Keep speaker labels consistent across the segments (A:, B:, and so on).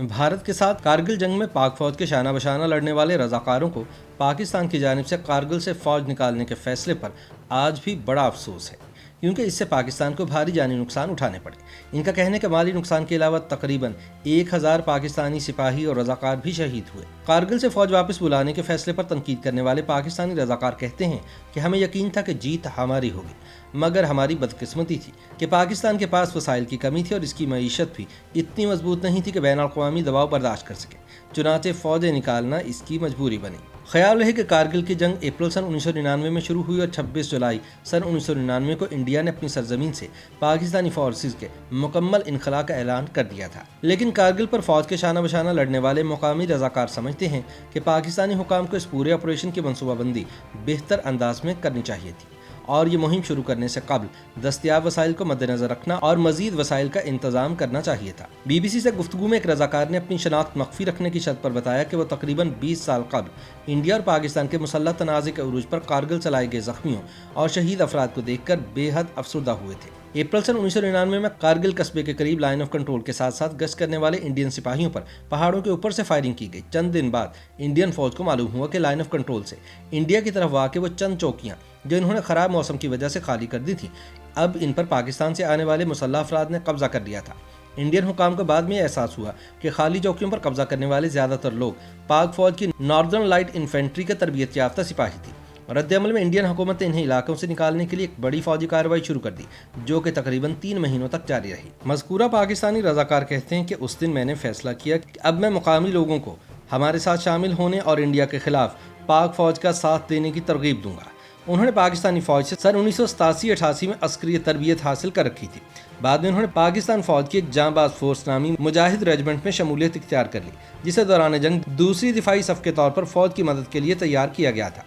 A: भारत के साथ कारगिल जंग में पाक फौज के शाना बशाना लड़ने वाले रजाकारों को पाकिस्तान की जानिब से कारगिल से फौज निकालने के फैसले पर आज भी बड़ा अफसोस है, क्योंकि इससे पाकिस्तान को भारी जानी नुकसान उठाने पड़े। इनका कहने के माली नुकसान के अलावा तकरीबन 1000 पाकिस्तानी सिपाही और रजाकार भी शहीद हुए। कारगिल से फौज वापस बुलाने के फैसले पर तनकीद करने वाले पाकिस्तानी रजाकार कहते हैं कि हमें यकीन था कि जीत हमारी होगी, मगर हमारी बदकिस्मती थी कि पाकिस्तान के पास वसाइल की कमी थी और इसकी मईशत भी इतनी मजबूत नहीं थी कि बैन अल-अक़वामी दबाव बर्दाश्त कर सके। चुनांचे फौजें निकालना इसकी मजबूरी बनी। ख्याल रहे कि कारगिल की जंग अप्रैल सन 1999 में शुरू हुई और 26 जुलाई सन 1999 को इंडिया ने अपनी सरजमीन से पाकिस्तानी फोर्सेस के मुकम्मल इनखला का ऐलान कर दिया था। लेकिन कारगिल पर फौज के शाना बशाना लड़ने वाले मुकामी रजाकार समझते हैं कि पाकिस्तानी हुकाम को इस पूरे ऑपरेशन की मनसूबाबंदी बेहतर अंदाज में करनी चाहिए थी और ये मुहिम शुरू करने से कबल दस्तयाब वसाइल को मद्देनजर रखना और मजीद वसाइल का इंतजाम करना चाहिए था। BBC से गुफ्तगू में एक रजाकार ने अपनी शनाख्त मख्फी रखने की शर्त पर बताया कि वो तकरीबन 20 साल कबल इंडिया और पाकिस्तान के मुसल्लह तनाज़े के उरूज पर कारगिल चलाए गए जख्मियों और शहीद अफराद को देखकर बेहद अफसरदा हुए थे। अप्रैल सन 1999 में कारगिल कस्बे के करीब लाइन ऑफ कंट्रोल के साथ साथ गश्त करने वाले इंडियन सिपाहियों पर पहाड़ों के ऊपर से फायरिंग की गई। चंद दिन बाद इंडियन फौज को मालूम हुआ कि लाइन ऑफ कंट्रोल से इंडिया की तरफ वाक़ वो चंद चौकियां जो इन्होंने खराब मौसम की वजह से खाली कर दी थी, अब इन पर पाकिस्तान से आने वाले मुसल्लह अफराद ने कब्जा कर लिया था। इंडियन हुकाम को बाद में एहसास हुआ कि खाली चौकियों पर कब्जा करने वाले ज्यादातर लोग पाक फौज की नॉर्दर्न लाइट इन्फेंट्री के तरबियत याफ्ता सिपाही थी। रद्द-ए-अमल में इंडियन हुकूमत ने इन्हें इलाकों से निकालने के लिए एक बड़ी फौजी कार्रवाई शुरू कर दी, जो कि तकरीबन 3 महीनों तक जारी रही। मज़कूरा पाकिस्तानी रजाकार कहते हैं कि उस दिन मैंने फैसला किया कि अब मैं मुकामी लोगों को हमारे साथ शामिल होने और इंडिया के खिलाफ पाक फौज का साथ देने की तरगीब दूंगा। उन्होंने पाकिस्तानी फौज से सन 1987-88 में अस्करी तरबियत हासिल कर रखी थी। बाद में उन्होंने पाकिस्तान फौज की एक जांबाज फोर्स नामी मुजाहिद रेजिमेंट में शमूलियत इख्तियार कर ली, जिसे दौरान जंग दूसरी दिफाई सफ के तौर पर फौज की मदद के लिए तैयार किया गया था।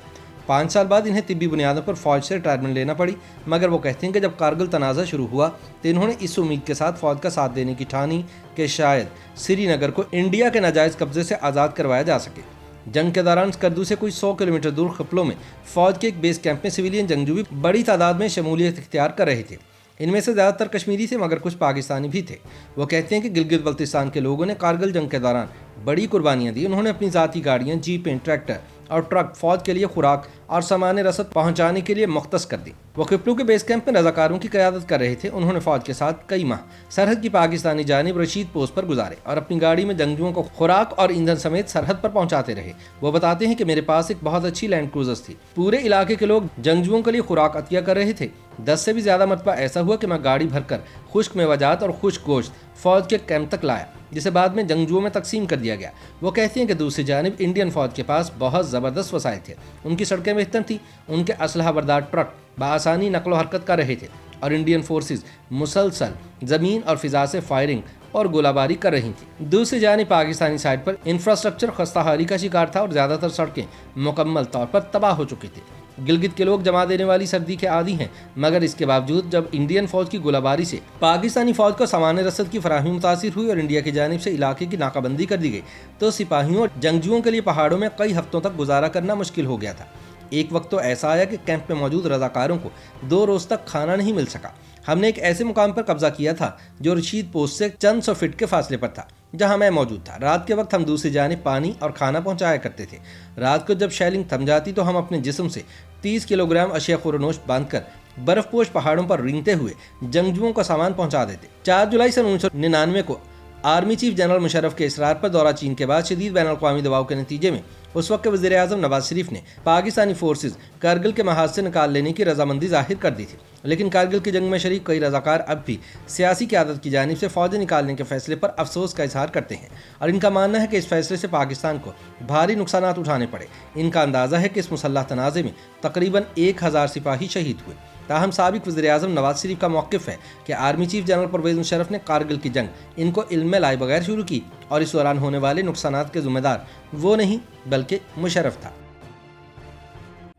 A: 5 साल बाद इन्हें तिब्बी बुनियादों पर फौज से रिटायरमेंट लेना पड़ी, मगर वो कहते हैं कि जब कारगिल तनाज़ा शुरू हुआ तो इन्होंने इस उम्मीद के साथ फौज का साथ देने की ठानी कि शायद श्रीनगर को इंडिया के नाजायज़ कब्जे से आज़ाद करवाया जा सके। जंग के दौरान स्कर्दू से कोई 100 किलोमीटर दूर खपलों में फौज के एक बेस कैंप में सिविलियन जंगजू भी बड़ी तादाद में शमूलियत इख्तियार कर रहे थे। इनमें से ज़्यादातर कश्मीरी थे, मगर कुछ पाकिस्तानी भी थे। वो कहते हैं कि गिलगित बल्तिस्तान के लोगों ने कारगिल जंग के दौरान बड़ी कुर्बानियाँ दी। उन्होंने अपनी ज़ाती गाड़ियाँ, जीपें, ट्रैक्टर और ट्रक फौज के लिए खुराक और सामान रसद पहुंचाने के लिए मुख्तस कर दी। वो खिपलू के बेस कैंप में रजाकारों की क़यादत कर रहे थे। उन्होंने फौज के साथ कई माह सरहद की पाकिस्तानी जानिब रशीद पोस्ट पर गुजारे और अपनी गाड़ी में जंगजुओं को खुराक और ईंधन समेत सरहद पर पहुंचाते रहे। वो बताते हैं कि मेरे पास एक बहुत अच्छी लैंड क्रूजर थी। पूरे इलाके के लोग जंगजुओं के लिए खुराक अतिया कर रहे थे। 10 से भी ज़्यादा मरतबा ऐसा हुआ कि मैं गाड़ी भरकर खुश्क मेवाजात और खुश्क गोश्त फौज के कैंप तक लाया, जिसे बाद में जंगजुओं में तकसीम कर दिया गया। वो कहते हैं कि दूसरी जानिब इंडियन फौज के पास बहुत ज़बरदस्त वसाइल थे। उनकी सड़कें बेहतर थीं, उनके असलहा बरदार ट्रक बआसानी नकलो हरकत कर रहे थे और इंडियन फोर्सेस मुसलसल ज़मीन और फ़िज़ा से फायरिंग और गोलाबारी कर रही थी। दूसरी जानिब पाकिस्तानी साइड पर इंफ्रास्ट्रक्चर खस्ताहाली का शिकार था और ज़्यादातर सड़कें मुकम्मल तौर पर तबाह हो चुकी थी। गिलगित के लोग जमा देने वाली सर्दी के आदी हैं, मगर इसके बावजूद जब इंडियन फौज की गोलाबारी से पाकिस्तानी फौज को सामान रसद की फराहमी मुतासिर हुई और इंडिया की जानिब से इलाके की नाकाबंदी कर दी गई, तो सिपाहियों और जंगजुओं के लिए पहाड़ों में कई हफ्तों तक गुजारा करना मुश्किल हो गया था। एक वक्त तो ऐसा आया कि कैंप में मौजूद रजाकारों को 2 रोज़ तक खाना नहीं मिल सका। हमने एक ऐसे मुकाम पर कब्जा किया था जो रशीद पोस्ट से चंद 100 फीट के फासले पर था, जहां मैं मौजूद था। रात के वक्त हम दूसरी जानिब पानी और खाना पहुंचाया करते थे। रात को जब शेलिंग थम जाती तो हम अपने जिस्म से 30 किलोग्राम अशिया खुरनोश बांधकर बर्फपोश पहाड़ों पर रेंगते हुए जंगजुओं का सामान पहुंचा देते। 4 जुलाई सन 1999 को आर्मी चीफ जनरल मुशर्रफ के इसरार पर दौरा चीन के बाद शदीद बैन अल-अक़वामी दबाव के नतीजे में उस वक्त के वज़ीर आज़म नवाज शरीफ ने पाकिस्तानी फोर्सेस कारगिल के महाज से निकाल लेने की रजामंदी जाहिर कर दी थी। लेकिन कारगिल की जंग में शरीक कई रजाकार अब भी सियासी क़यादत की जानिब से फ़ौजें निकालने के फैसले पर अफसोस का इजहार करते हैं और इनका मानना है कि इस फैसले से पाकिस्तान को भारी नुकसान उठाने पड़े। इनका अंदाज़ा है कि इस मुसल्लह तनाज़े में तकरीबन 1000 सिपाही शहीद हुए। ताहम साबिक वज़ीर आज़म नवाज शरीफ का मौक़िफ़ है कि army chief general Pervez Musharraf ने कारगिल की जंग इनको इल्म में लाए बगैर शुरू की और इस दौरान होने वाले नुकसानात के ज़िम्मेदार वो नहीं बल्कि मुशर्रफ था।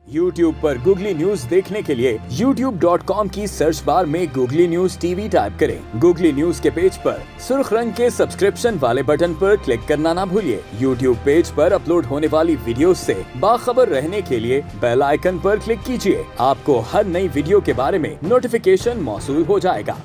B: YouTube पर गूगली न्यूज देखने के लिए youtube.com की सर्च बार में गूगली न्यूज टीवी टाइप करें। गूगली न्यूज के पेज पर सुर्ख रंग के सब्सक्रिप्शन वाले बटन पर क्लिक करना ना भूलिए। YouTube पेज पर अपलोड होने वाली वीडियोस से बाखबर रहने के लिए बेल आइकन पर क्लिक कीजिए। आपको हर नई वीडियो के बारे में नोटिफिकेशन मौसूल हो जाएगा।